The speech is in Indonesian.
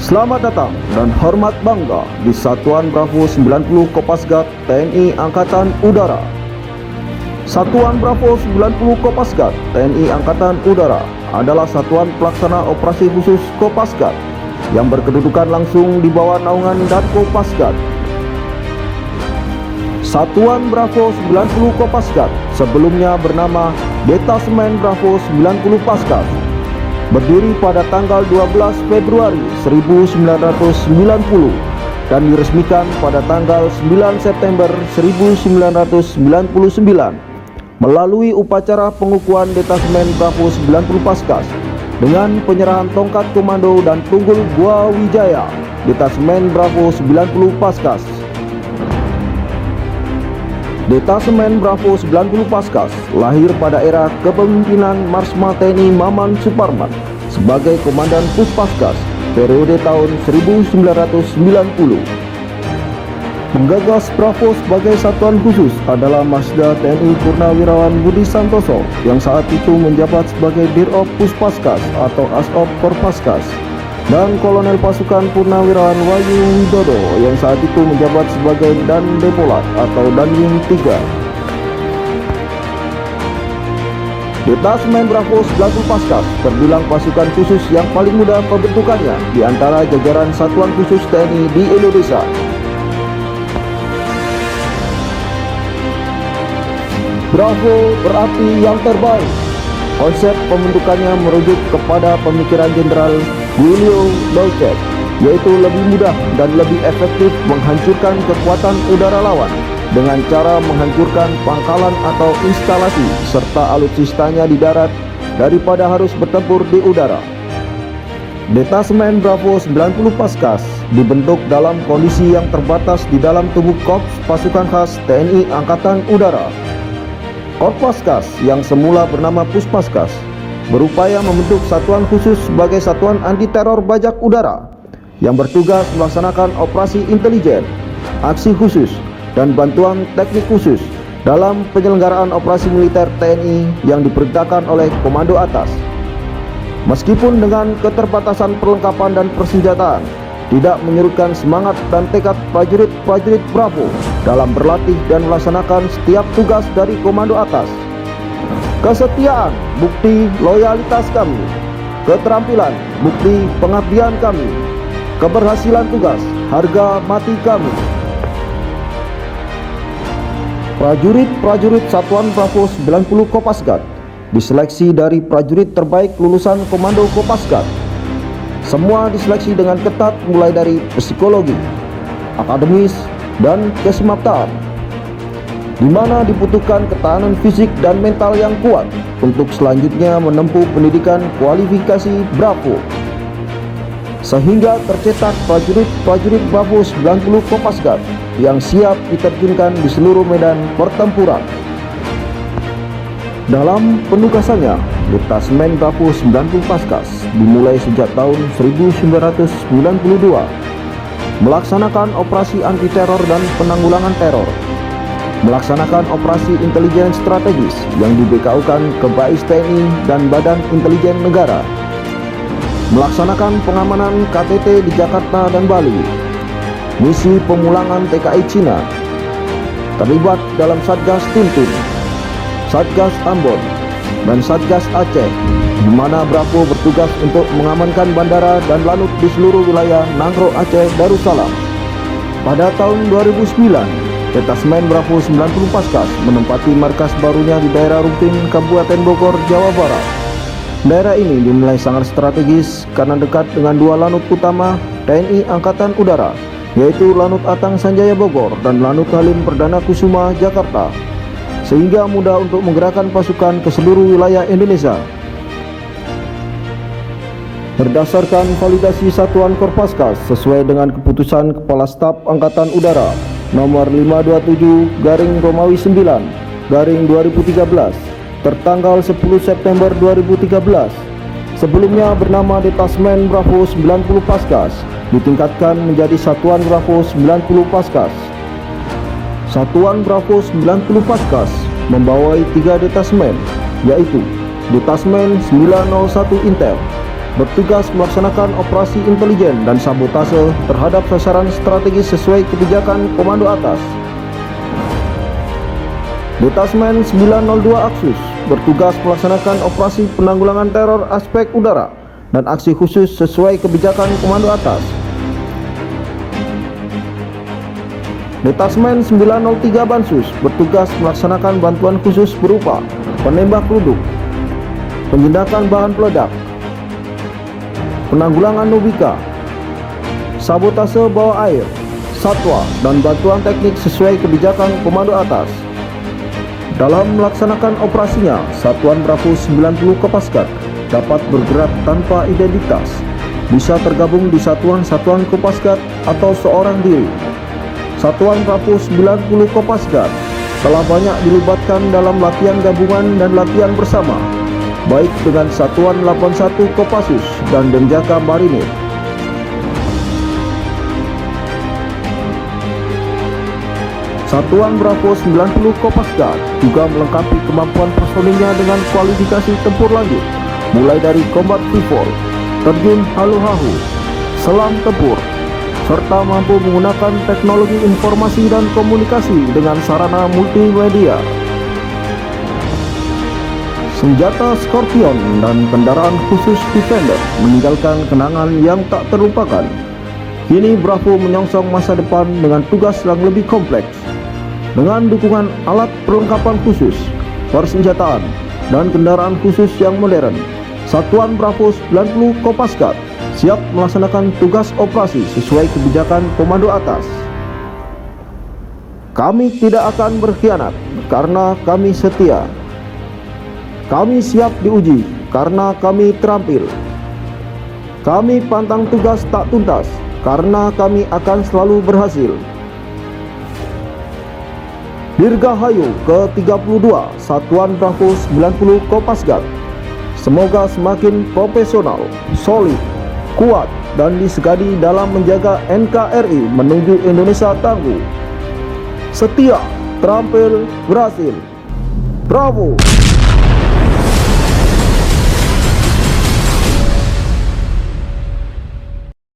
Selamat datang dan hormat bangga di Satuan Bravo 90 Kopasgat TNI Angkatan Udara. Satuan Bravo 90 Kopasgat TNI Angkatan Udara adalah satuan pelaksana operasi khusus Kopasgat yang berkedudukan langsung di bawah naungan Danko Pasgat. Satuan Bravo 90 Kopasgat sebelumnya bernama Detasemen Bravo 90 Paskas, berdiri pada tanggal 12 Februari 1990 dan diresmikan pada tanggal 9 September 1999 melalui upacara pengukuhan Detasemen Bravo 90 Paskas dengan penyerahan tongkat komando dan tunggul Gua Wijaya Detasemen Bravo 90 Paskas. Detasemen Bravo 90 Paskas lahir pada era kepemimpinan Marsma TNI Maman Suparman sebagai Komandan Puspaskas periode tahun 1990. Penggagas Bravo sebagai satuan khusus adalah Masda TNI Purnawirawan Budi Santoso yang saat itu menjabat sebagai Dirop Puspaskas atau Asop Korpaskas, dan Kolonel Pasukan Purnawirawan Wahyu Widodo yang saat itu menjabat sebagai Dan Depolat atau Danwing 3. Detasemen Bravo 90 Paskas terbilang pasukan khusus yang paling muda pembentukannya di antara jajaran satuan khusus TNI di Indonesia. Bravo berarti yang terbaik. Konsep pembentukannya merujuk kepada pemikiran Jenderal Julio Dolcet, yaitu lebih mudah dan lebih efektif menghancurkan kekuatan udara lawan dengan cara menghancurkan pangkalan atau instalasi serta alutsistanya di darat daripada harus bertempur di udara. Detasemen Bravo 90 Paskas dibentuk dalam kondisi yang terbatas di dalam tubuh Korps Pasukan Khas TNI Angkatan Udara. Korpaskas yang semula bernama Puspaskas berupaya membentuk satuan khusus sebagai satuan anti teror bajak udara yang bertugas melaksanakan operasi intelijen, aksi khusus, dan bantuan teknik khusus dalam penyelenggaraan operasi militer TNI yang diperintahkan oleh Komando Atas. Meskipun dengan keterbatasan perlengkapan dan persenjataan, tidak menyurutkan semangat dan tekad prajurit-prajurit Bravo dalam berlatih dan melaksanakan setiap tugas dari Komando Atas. Kesetiaan, bukti loyalitas kami. Keterampilan, bukti pengabdian kami. Keberhasilan tugas, harga mati kami. Prajurit-prajurit Satuan Bravo 90 Kopasgat diseleksi dari prajurit terbaik lulusan Komando Kopasgat. Semua diseleksi dengan ketat mulai dari psikologi, akademis, dan kesemaptaan, di mana dibutuhkan ketahanan fisik dan mental yang kuat untuk selanjutnya menempuh pendidikan kualifikasi Bravo, sehingga tercetak prajurit-prajurit Bravo 90 Kopasgat yang siap diterjunkan di seluruh medan pertempuran. Dalam penugasannya, Detasemen Bravo 90 Paskas dimulai sejak tahun 1992 melaksanakan operasi anti teror dan penanggulangan teror, melaksanakan operasi intelijen strategis yang di-BKU-kan ke BAIS TNI dan Badan Intelijen Negara, melaksanakan pengamanan KTT di Jakarta dan Bali, misi pemulangan TKI Cina, terlibat dalam Satgas Tuntun, Satgas Ambon, dan Satgas Aceh, di mana Bravo bertugas untuk mengamankan bandara dan lanut di seluruh wilayah Nangro Aceh Darussalam. Pada tahun 2009, Detasemen Bravo 90 Paskas menempati markas barunya di daerah Rumpin, Kabupaten Bogor, Jawa Barat. Daerah ini dinilai sangat strategis karena dekat dengan dua lanut utama TNI Angkatan Udara, yaitu Lanut Atang Sanjaya Bogor dan Lanut Halim Perdana Kusuma Jakarta, sehingga mudah untuk menggerakkan pasukan ke seluruh wilayah Indonesia. Berdasarkan validasi Satuan Korpaskas sesuai dengan keputusan Kepala Staf Angkatan Udara nomor 527/9/2013 tertanggal 10 September 2013, sebelumnya bernama Detasemen Bravo 90 Paskas, ditingkatkan menjadi Satuan Bravo 90 Paskas. Satuan Bravo 90 Paskas membawai 3 detasemen, yaitu Detasemen 901 Intel, bertugas melaksanakan operasi intelijen dan sabotase terhadap sasaran strategis sesuai kebijakan komando atas. Detasmen 902 Aksus bertugas melaksanakan operasi penanggulangan teror aspek udara dan aksi khusus sesuai kebijakan komando atas. Detasmen 903 Bansus bertugas melaksanakan bantuan khusus berupa penembak ruduk, penjindakan bahan peledak, penanggulangan nubika, sabotase bawah air, satwa, dan bantuan teknik sesuai kebijakan komando atas. Dalam melaksanakan operasinya, Satuan Bravo 90 Kopasgat dapat bergerak tanpa identitas, bisa tergabung di satuan-satuan Kopasgat atau seorang diri. Satuan Bravo 90 Kopasgat telah banyak dilibatkan dalam latihan gabungan dan latihan bersama, baik dengan Satuan 81 Kopassus dan Denjaka Marinir. Satuan Bravo 90 Kopasgat juga melengkapi kemampuan personilnya dengan kualifikasi tempur lanjut, mulai dari combat free-fall, terjun halu-hahu, selam tempur, serta mampu menggunakan teknologi informasi dan komunikasi dengan sarana multimedia. Senjata Scorpion dan kendaraan khusus Defender meninggalkan kenangan yang tak terlupakan. Kini Bravo menyongsong masa depan dengan tugas yang lebih kompleks. Dengan dukungan alat perlengkapan khusus, persenjataan, dan kendaraan khusus yang modern, Satuan Bravo 90 Kopasgat siap melaksanakan tugas operasi sesuai kebijakan komando atas. Kami tidak akan berkhianat karena kami setia. Kami siap diuji karena kami terampil. Kami pantang tugas tak tuntas karena kami akan selalu berhasil. Dirgahayu ke-32 Satuan Bravo 90 Kopasgat. Semoga semakin profesional, solid, kuat, dan disegani dalam menjaga NKRI menuju Indonesia tangguh. Setia, terampil, berhasil. Bravo!